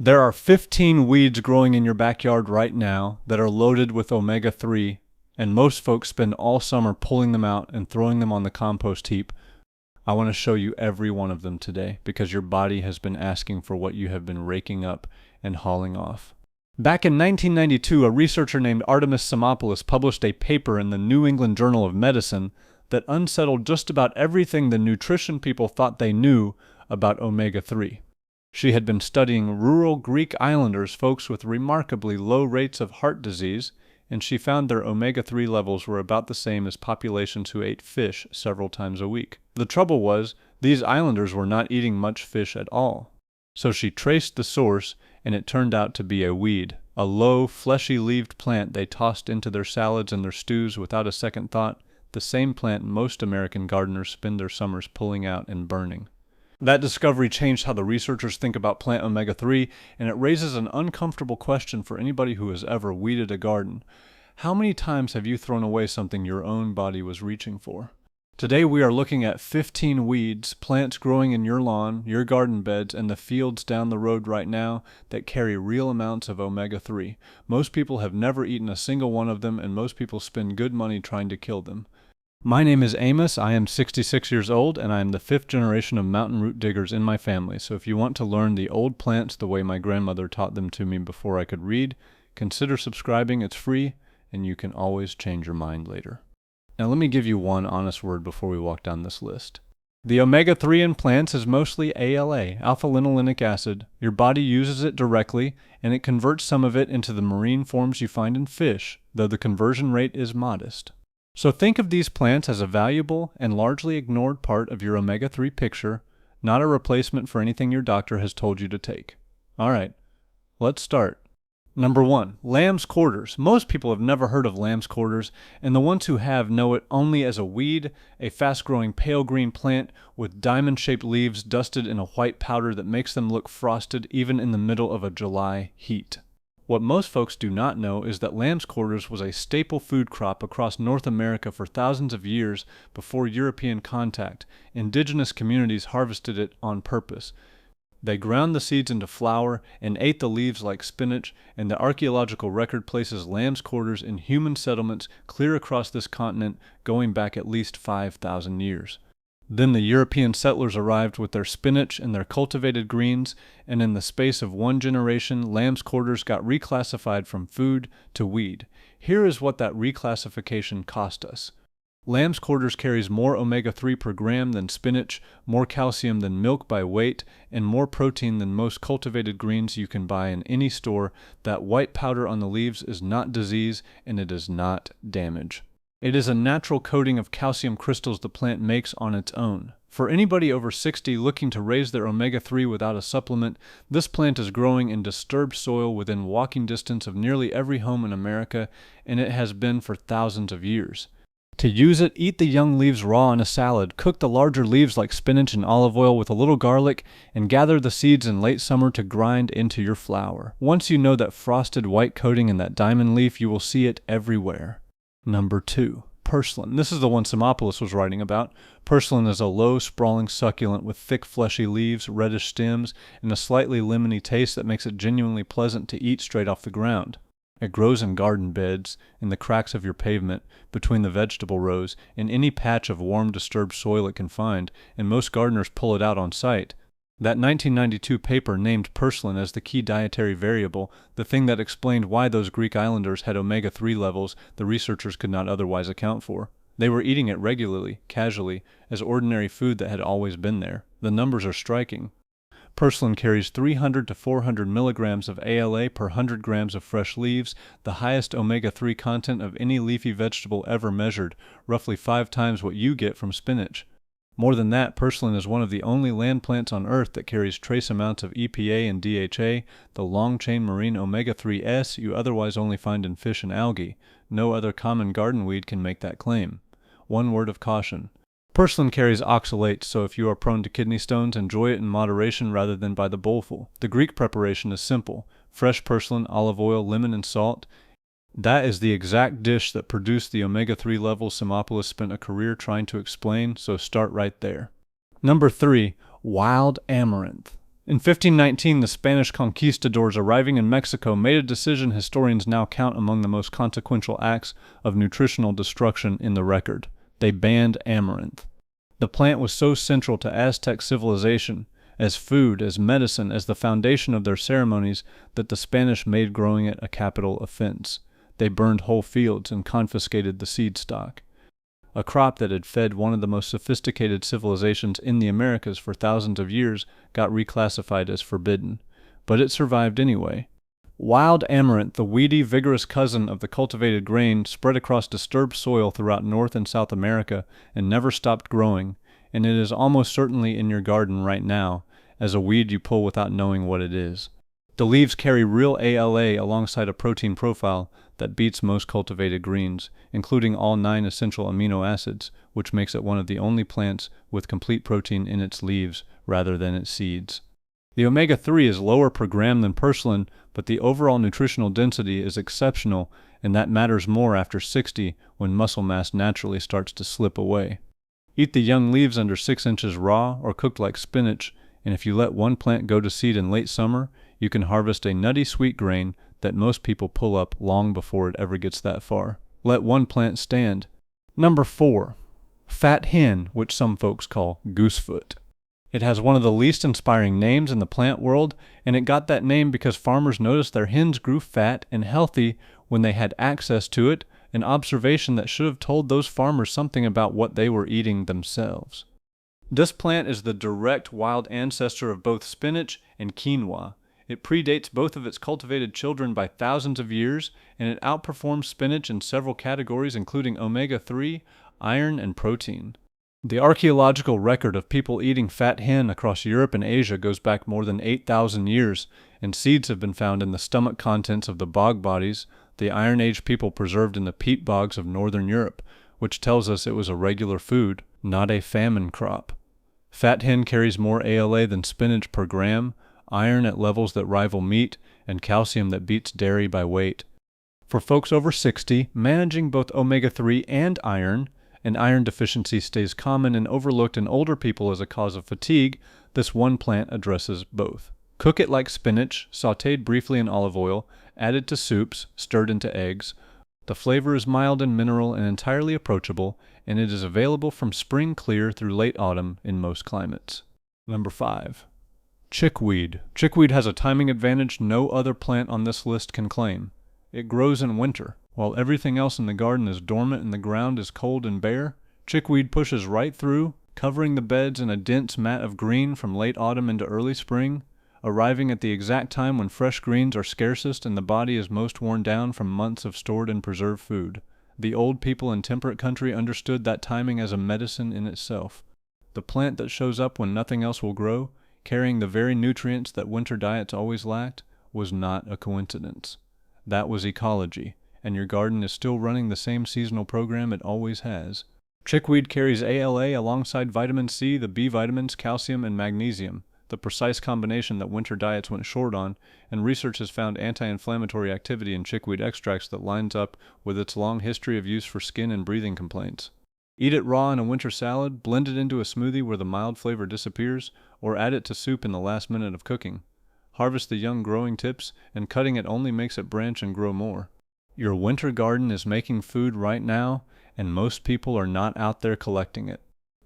There are 15 weeds growing in your backyard right now that are loaded with omega-3, and most folks spend all summer pulling them out and throwing them on the compost heap. I want to show you every one of them today because your body has been asking for what you have been raking up and hauling off. Back in 1992, a researcher named Artemis Simopoulos published a paper in the New England Journal of Medicine that unsettled just about everything the nutrition people thought they knew about omega-3. She had been studying rural Greek islanders, folks with remarkably low rates of heart disease, and she found their omega-3 levels were about the same as populations who ate fish several times a week. The trouble was, these islanders were not eating much fish at all. So she traced the source, and it turned out to be a weed, a low, fleshy-leaved plant they tossed into their salads and their stews without a second thought, the same plant most American gardeners spend their summers pulling out and burning. That discovery changed how the researchers think about plant omega-3, and it raises an uncomfortable question for anybody who has ever weeded a garden. How many times have you thrown away something your own body was reaching for? Today we are looking at 15 weeds, plants growing in your lawn, your garden beds, and the fields down the road right now that carry real amounts of omega-3. Most people have never eaten a single one of them, and most people spend good money trying to kill them. My name is Amos, I am 66 years old, and I am the 5th generation of mountain root diggers in my family, so if you want to learn the old plants the way my grandmother taught them to me before I could read, consider subscribing. It's free, and you can always change your mind later. Now let me give you one honest word before we walk down this list. The omega-3 in plants is mostly ALA, alpha-linolenic acid. Your body uses it directly, and it converts some of it into the marine forms you find in fish, though the conversion rate is modest. So think of these plants as a valuable and largely ignored part of your omega-3 picture, not a replacement for anything your doctor has told you to take. Alright, let's start. Number 1. Lamb's quarters. Most people have never heard of lamb's quarters, and the ones who have know it only as a weed, a fast-growing pale green plant with diamond-shaped leaves dusted in a white powder that makes them look frosted even in the middle of a July heat. What most folks do not know is that lamb's quarters was a staple food crop across North America for thousands of years before European contact. Indigenous communities harvested it on purpose. They ground the seeds into flour and ate the leaves like spinach, and the archaeological record places lamb's quarters in human settlements clear across this continent going back at least 5,000 years. Then the European settlers arrived with their spinach and their cultivated greens, and in the space of one generation, lamb's quarters got reclassified from food to weed. Here is what that reclassification cost us. Lamb's quarters carries more omega-3 per gram than spinach, more calcium than milk by weight, and more protein than most cultivated greens you can buy in any store. That white powder on the leaves is not disease, and it is not damage. It is a natural coating of calcium crystals the plant makes on its own. For anybody over 60 looking to raise their omega-3 without a supplement, this plant is growing in disturbed soil within walking distance of nearly every home in America, and it has been for thousands of years. To use it, eat the young leaves raw in a salad, cook the larger leaves like spinach in olive oil with a little garlic, and gather the seeds in late summer to grind into your flour. Once you know that frosted white coating in that diamond leaf, you will see it everywhere. Number 2. Purslane. This is the one Simopoulos was writing about. Purslane is a low, sprawling succulent with thick, fleshy leaves, reddish stems, and a slightly lemony taste that makes it genuinely pleasant to eat straight off the ground. It grows in garden beds, in the cracks of your pavement, between the vegetable rows, in any patch of warm, disturbed soil it can find, and most gardeners pull it out on site. That 1992 paper named purslane as the key dietary variable, the thing that explained why those Greek islanders had omega-3 levels the researchers could not otherwise account for. They were eating it regularly, casually, as ordinary food that had always been there. The numbers are striking. Purslane carries 300 to 400 milligrams of ALA per 100 grams of fresh leaves, the highest omega-3 content of any leafy vegetable ever measured, roughly 5 times what you get from spinach. More than that, purslane is one of the only land plants on Earth that carries trace amounts of EPA and DHA, the long-chain marine omega-3s you otherwise only find in fish and algae. No other common garden weed can make that claim. One word of caution. Purslane carries oxalates, so if you are prone to kidney stones, enjoy it in moderation rather than by the bowlful. The Greek preparation is simple. Fresh purslane, olive oil, lemon, and salt. That is the exact dish that produced the omega-3 levels Simopoulos spent a career trying to explain, so start right there. Number 3. Wild amaranth. In 1519, the Spanish conquistadors arriving in Mexico made a decision historians now count among the most consequential acts of nutritional destruction in the record. They banned amaranth. The plant was so central to Aztec civilization, as food, as medicine, as the foundation of their ceremonies, that the Spanish made growing it a capital offense. They burned whole fields and confiscated the seed stock. A crop that had fed one of the most sophisticated civilizations in the Americas for thousands of years got reclassified as forbidden. But it survived anyway. Wild amaranth, the weedy, vigorous cousin of the cultivated grain, spread across disturbed soil throughout North and South America and never stopped growing, and it is almost certainly in your garden right now, as a weed you pull without knowing what it is. The leaves carry real ALA alongside a protein profile that beats most cultivated greens, including all 9 essential amino acids, which makes it one of the only plants with complete protein in its leaves rather than its seeds. The omega-3 is lower per gram than purslane, but the overall nutritional density is exceptional, and that matters more after 60 when muscle mass naturally starts to slip away. Eat the young leaves under 6 inches raw or cooked like spinach, and if you let one plant go to seed in late summer, you can harvest a nutty sweet grain that most people pull up long before it ever gets that far. Let one plant stand. Number 4. Fat hen, which some folks call goosefoot. It has one of the least inspiring names in the plant world, and it got that name because farmers noticed their hens grew fat and healthy when they had access to it, an observation that should have told those farmers something about what they were eating themselves. This plant is the direct wild ancestor of both spinach and quinoa. It predates both of its cultivated children by thousands of years, and it outperforms spinach in several categories including omega-3, iron, and protein. The archaeological record of people eating fat hen across Europe and Asia goes back more than 8,000 years, and seeds have been found in the stomach contents of the bog bodies, the Iron Age people preserved in the peat bogs of northern Europe, which tells us it was a regular food, not a famine crop. Fat hen carries more ALA than spinach per gram, iron at levels that rival meat, and calcium that beats dairy by weight. For folks over 60, managing both omega-3 and iron deficiency stays common and overlooked in older people as a cause of fatigue, this one plant addresses both. Cook it like spinach, sautéed briefly in olive oil, added to soups, stirred into eggs. The flavor is mild and mineral and entirely approachable, and it is available from spring clear through late autumn in most climates. Number 5. Chickweed. Chickweed has a timing advantage no other plant on this list can claim. It grows in winter. While everything else in the garden is dormant and the ground is cold and bare, chickweed pushes right through, covering the beds in a dense mat of green from late autumn into early spring, arriving at the exact time when fresh greens are scarcest and the body is most worn down from months of stored and preserved food. The old people in temperate country understood that timing as a medicine in itself. The plant that shows up when nothing else will grow, carrying the very nutrients that winter diets always lacked, was not a coincidence. That was ecology, and your garden is still running the same seasonal program it always has. Chickweed carries ALA alongside vitamin C, the B vitamins, calcium, and magnesium, the precise combination that winter diets went short on, and research has found anti-inflammatory activity in chickweed extracts that lines up with its long history of use for skin and breathing complaints. Eat it raw in a winter salad, blend it into a smoothie where the mild flavor disappears, or add it to soup in the last minute of cooking. Harvest the young growing tips, and cutting it only makes it branch and grow more. Your winter garden is making food right now, and most people are not out there collecting it.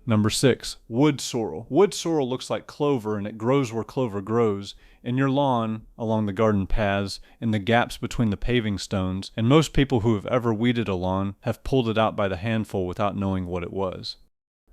Number 6. Wood sorrel. Wood sorrel looks like clover, and it grows where clover grows, in your lawn, along the garden paths, in the gaps between the paving stones, and most people who have ever weeded a lawn have pulled it out by the handful without knowing what it was.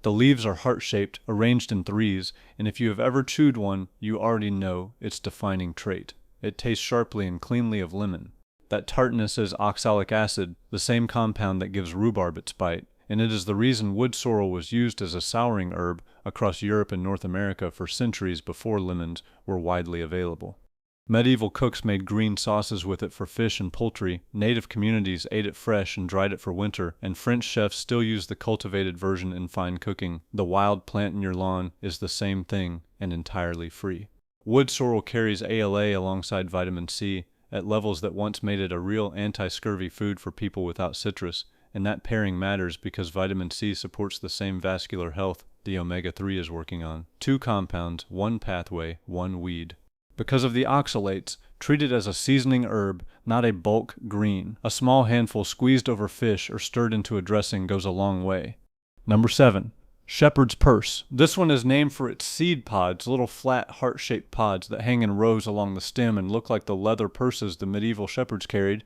The leaves are heart-shaped, arranged in threes, and if you have ever chewed one, you already know its defining trait. It tastes sharply and cleanly of lemon. That tartness is oxalic acid, the same compound that gives rhubarb its bite, and it is the reason wood sorrel was used as a souring herb across Europe and North America for centuries before lemons were widely available. Medieval cooks made green sauces with it for fish and poultry, native communities ate it fresh and dried it for winter, and French chefs still use the cultivated version in fine cooking. The wild plant in your lawn is the same thing and entirely free. Wood sorrel carries ALA alongside vitamin C at levels that once made it a real anti-scurvy food for people without citrus, and that pairing matters because vitamin C supports the same vascular health the omega-3 is working on. 2 compounds, 1 pathway, 1 weed. Because of the oxalates, treat it as a seasoning herb, not a bulk green. A small handful squeezed over fish or stirred into a dressing goes a long way. Number 7. Shepherd's purse. This one is named for its seed pods, little flat heart-shaped pods that hang in rows along the stem and look like the leather purses the medieval shepherds carried.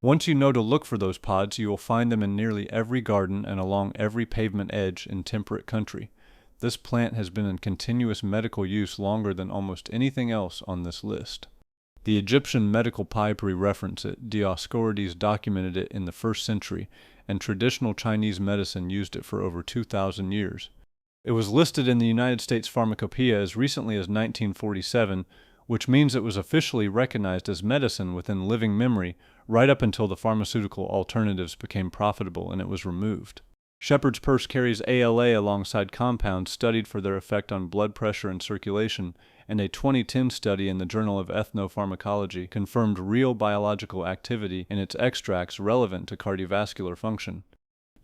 Once you know to look for those pods, you will find them in nearly every garden and along every pavement edge in temperate country. This plant has been in continuous medical use longer than almost anything else on this list. The Egyptian medical papyri reference it, Dioscorides documented it in the 1st century, and traditional Chinese medicine used it for over 2,000 years. It was listed in the United States Pharmacopoeia as recently as 1947, which means it was officially recognized as medicine within living memory right up until the pharmaceutical alternatives became profitable and it was removed. Shepherd's purse carries ALA alongside compounds studied for their effect on blood pressure and circulation, and a 2010 study in the Journal of Ethnopharmacology confirmed real biological activity in its extracts relevant to cardiovascular function.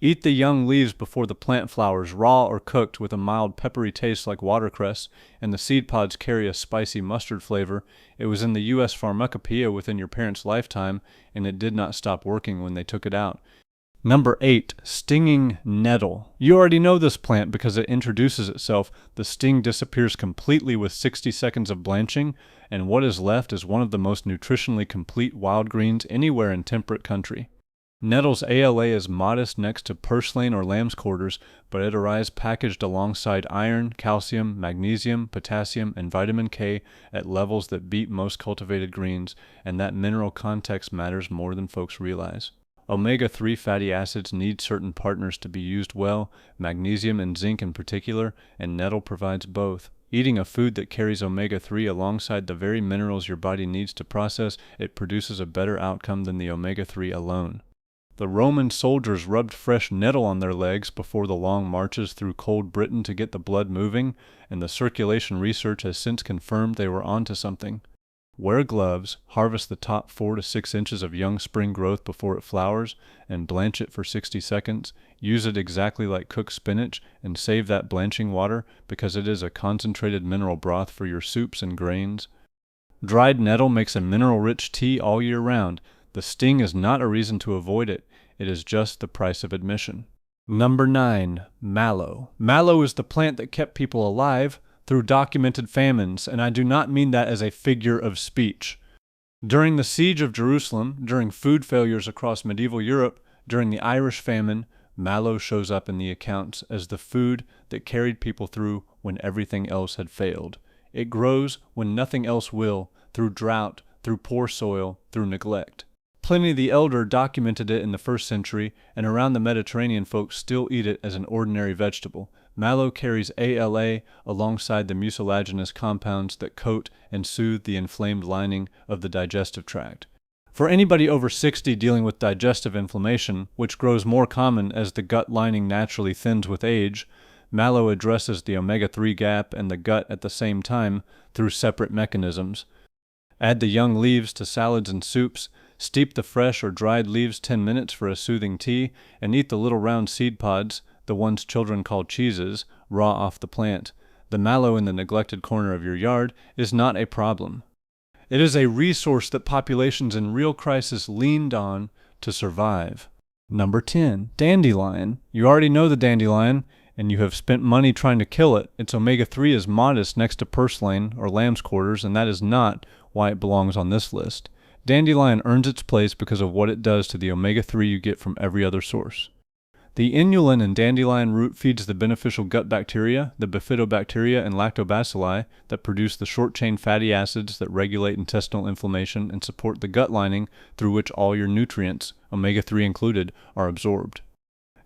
Eat the young leaves before the plant flowers, raw or cooked, with a mild peppery taste like watercress, and the seed pods carry a spicy mustard flavor. It was in the U.S. Pharmacopoeia within your parents' lifetime, and it did not stop working when they took it out. Number 8. Stinging nettle. You already know this plant because it introduces itself. The sting disappears completely with 60 seconds of blanching, and what is left is one of the most nutritionally complete wild greens anywhere in temperate country. Nettle's ALA is modest next to purslane or lamb's quarters, but it arrives packaged alongside iron, calcium, magnesium, potassium, and vitamin K at levels that beat most cultivated greens, and that mineral context matters more than folks realize. Omega-3 fatty acids need certain partners to be used well, magnesium and zinc in particular, and nettle provides both. Eating a food that carries omega-3 alongside the very minerals your body needs to process, it produces a better outcome than the omega-3 alone. The Roman soldiers rubbed fresh nettle on their legs before the long marches through cold Britain to get the blood moving, and the circulation research has since confirmed they were onto something. Wear gloves, harvest the top 4 to 6 inches of young spring growth before it flowers, and blanch it for 60 seconds. Use it exactly like cooked spinach, and save that blanching water because it is a concentrated mineral broth for your soups and grains. Dried nettle makes a mineral-rich tea all year round. The sting is not a reason to avoid it. It is just the price of admission. Number 9. Mallow. Mallow is the plant that kept people alive through documented famines, and I do not mean that as a figure of speech. During the siege of Jerusalem, during food failures across medieval Europe, during the Irish famine, mallow shows up in the accounts as the food that carried people through when everything else had failed. It grows when nothing else will, through drought, through poor soil, through neglect. Pliny the Elder documented it in the 1st century, and around the Mediterranean folks still eat it as an ordinary vegetable. Mallow carries ALA alongside the mucilaginous compounds that coat and soothe the inflamed lining of the digestive tract. For anybody over 60 dealing with digestive inflammation, which grows more common as the gut lining naturally thins with age, mallow addresses the omega-3 gap and the gut at the same time through separate mechanisms. Add the young leaves to salads and soups, steep the fresh or dried leaves 10 minutes for a soothing tea, and eat the little round seed pods, the ones children call cheeses, raw off the plant. The mallow in the neglected corner of your yard is not a problem. It is a resource that populations in real crisis leaned on to survive. Number 10. Dandelion. You already know the dandelion, and you have spent money trying to kill it. Its omega-3 is modest next to purslane or lamb's quarters, and that is not why it belongs on this list. Dandelion earns its place because of what it does to the omega-3 you get from every other source. The inulin in dandelion root feeds the beneficial gut bacteria, the bifidobacteria and lactobacilli, that produce the short-chain fatty acids that regulate intestinal inflammation and support the gut lining through which all your nutrients, omega-3 included, are absorbed.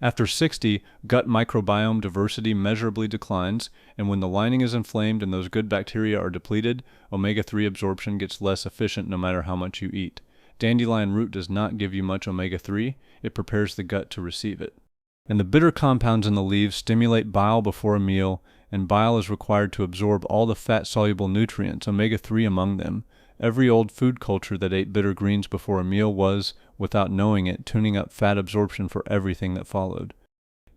After 60, gut microbiome diversity measurably declines, and when the lining is inflamed and those good bacteria are depleted, omega-3 absorption gets less efficient no matter how much you eat. Dandelion root does not give you much omega-3, it prepares the gut to receive it. And the bitter compounds in the leaves stimulate bile before a meal, and bile is required to absorb all the fat-soluble nutrients, omega-3 among them. Every old food culture that ate bitter greens before a meal was, without knowing it, tuning up fat absorption for everything that followed.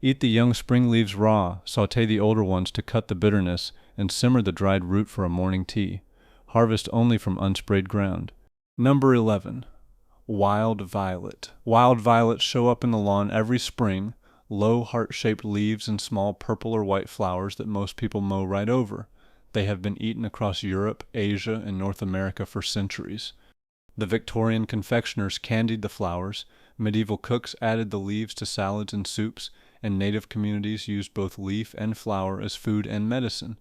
Eat the young spring leaves raw, sauté the older ones to cut the bitterness, and simmer the dried root for a morning tea. Harvest only from unsprayed ground. Number 11. Wild violet. Wild violets show up in the lawn every spring, low heart-shaped leaves and small purple or white flowers that most people mow right over. They have been eaten across Europe, Asia, and North America for centuries. The Victorian confectioners candied the flowers, medieval cooks added the leaves to salads and soups, and native communities used both leaf and flower as food and medicine.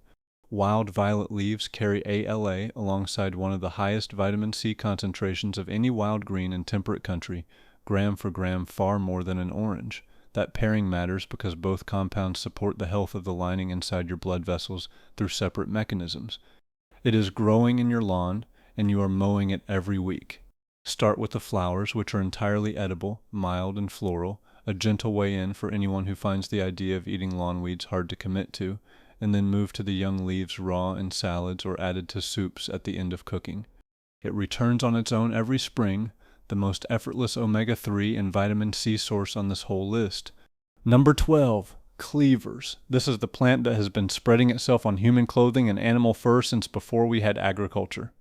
Wild violet leaves carry ALA alongside one of the highest vitamin C concentrations of any wild green in temperate country, gram for gram far more than an orange. That pairing matters because both compounds support the health of the lining inside your blood vessels through separate mechanisms. It is growing in your lawn, and you are mowing it every week. Start with the flowers, which are entirely edible, mild and floral, a gentle way in for anyone who finds the idea of eating lawn weeds hard to commit to, and then move to the young leaves raw in salads or added to soups at the end of cooking. It returns on its own every spring, the most effortless omega-3 and vitamin C source on this whole list. Number 12. Cleavers. This is the plant that has been spreading itself on human clothing and animal fur since before we had agriculture.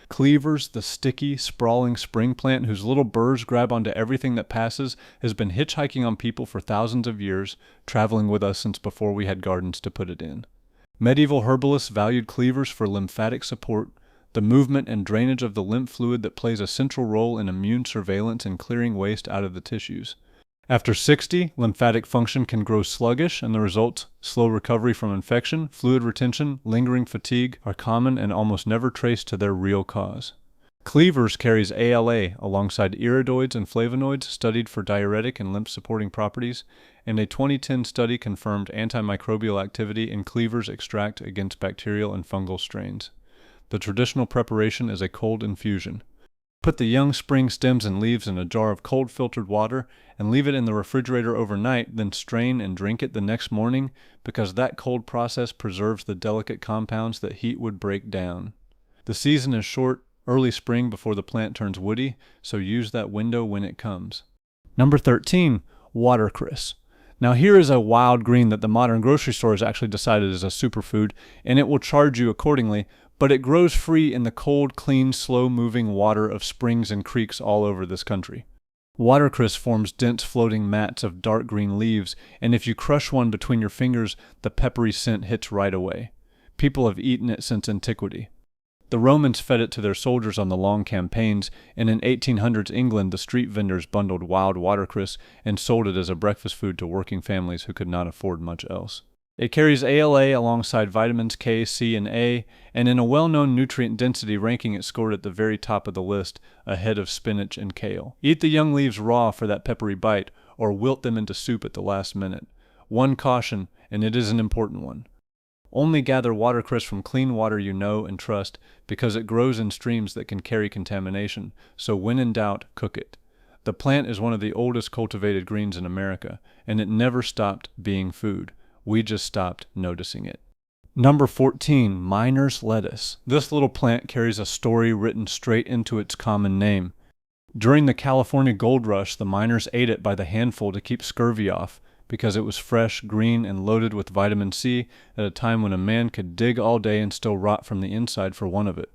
Cleavers, the sticky, sprawling spring plant whose little burrs grab onto everything that passes, has been hitchhiking on people for thousands of years, traveling with us since before we had gardens to put it in. Medieval herbalists valued cleavers for lymphatic support, the movement and drainage of the lymph fluid that plays a central role in immune surveillance and clearing waste out of the tissues. After 60, lymphatic function can grow sluggish, and the results, slow recovery from infection, fluid retention, lingering fatigue, are common and almost never traced to their real cause. Cleavers carries ALA alongside iridoids and flavonoids studied for diuretic and lymph-supporting properties, and a 2010 study confirmed antimicrobial activity in cleavers extract against bacterial and fungal strains. The traditional preparation is a cold infusion. Put the young spring stems and leaves in a jar of cold filtered water and leave it in the refrigerator overnight, then strain and drink it the next morning because that cold process preserves the delicate compounds that heat would break down. The season is short, early spring before the plant turns woody, so use that window when it comes. Number 13, watercress. Now here is a wild green that the modern grocery store has actually decided is a superfood, and it will charge you accordingly, but it grows free in the cold, clean, slow-moving water of springs and creeks all over this country. Watercress forms dense floating mats of dark green leaves, and if you crush one between your fingers, the peppery scent hits right away. People have eaten it since antiquity. The Romans fed it to their soldiers on the long campaigns, and in 1800s England the street vendors bundled wild watercress and sold it as a breakfast food to working families who could not afford much else. It carries ALA alongside vitamins K, C, and A, and in a well-known nutrient density ranking it scored at the very top of the list, ahead of spinach and kale. Eat the young leaves raw for that peppery bite, or wilt them into soup at the last minute. One caution, and it is an important one. Only gather watercress from clean water you know and trust, because it grows in streams that can carry contamination, so when in doubt, cook it. The plant is one of the oldest cultivated greens in America, and it never stopped being food. We just stopped noticing it. Number 14, miner's lettuce. This little plant carries a story written straight into its common name. During the California gold rush, the miners ate it by the handful to keep scurvy off, because it was fresh, green, and loaded with vitamin C at a time when a man could dig all day and still rot from the inside for one of it.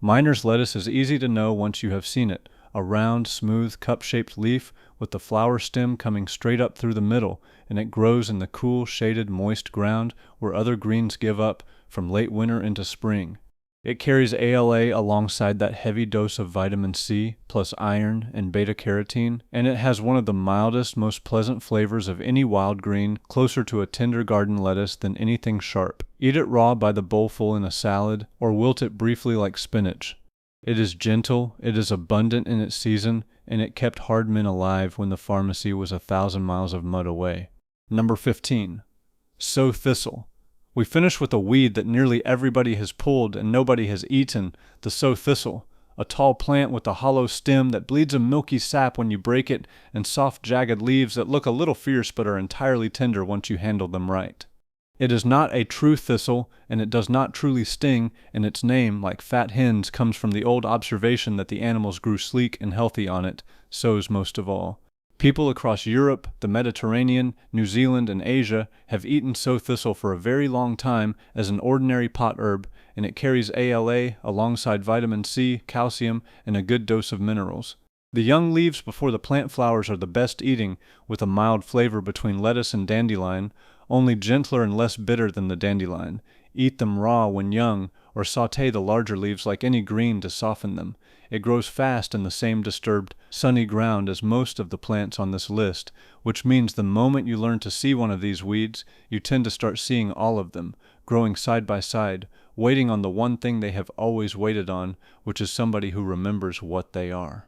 Miner's lettuce is easy to know once you have seen it. A round, smooth, cup-shaped leaf with the flower stem coming straight up through the middle, and it grows in the cool, shaded, moist ground where other greens give up from late winter into spring. It carries ALA alongside that heavy dose of vitamin C, plus iron and beta-carotene, and it has one of the mildest, most pleasant flavors of any wild green, closer to a tender garden lettuce than anything sharp. Eat it raw by the bowlful in a salad, or wilt it briefly like spinach. It is gentle, it is abundant in its season, and it kept hard men alive when the pharmacy was 1,000 miles of mud away. Number 15. Sow thistle. We finish with a weed that nearly everybody has pulled and nobody has eaten, the sow thistle, a tall plant with a hollow stem that bleeds a milky sap when you break it, and soft jagged leaves that look a little fierce but are entirely tender once you handle them right. It is not a true thistle, and it does not truly sting, and its name, like fat hens, comes from the old observation that the animals grew sleek and healthy on it, sows most of all. People across Europe, the Mediterranean, New Zealand, and Asia have eaten sow thistle for a very long time as an ordinary pot herb, and it carries ALA alongside vitamin C, calcium, and a good dose of minerals. The young leaves before the plant flowers are the best eating, with a mild flavor between lettuce and dandelion, only gentler and less bitter than the dandelion. Eat them raw when young, or sauté the larger leaves like any green to soften them. It grows fast in the same disturbed, sunny ground as most of the plants on this list, which means the moment you learn to see one of these weeds, you tend to start seeing all of them, growing side by side, waiting on the one thing they have always waited on, which is somebody who remembers what they are.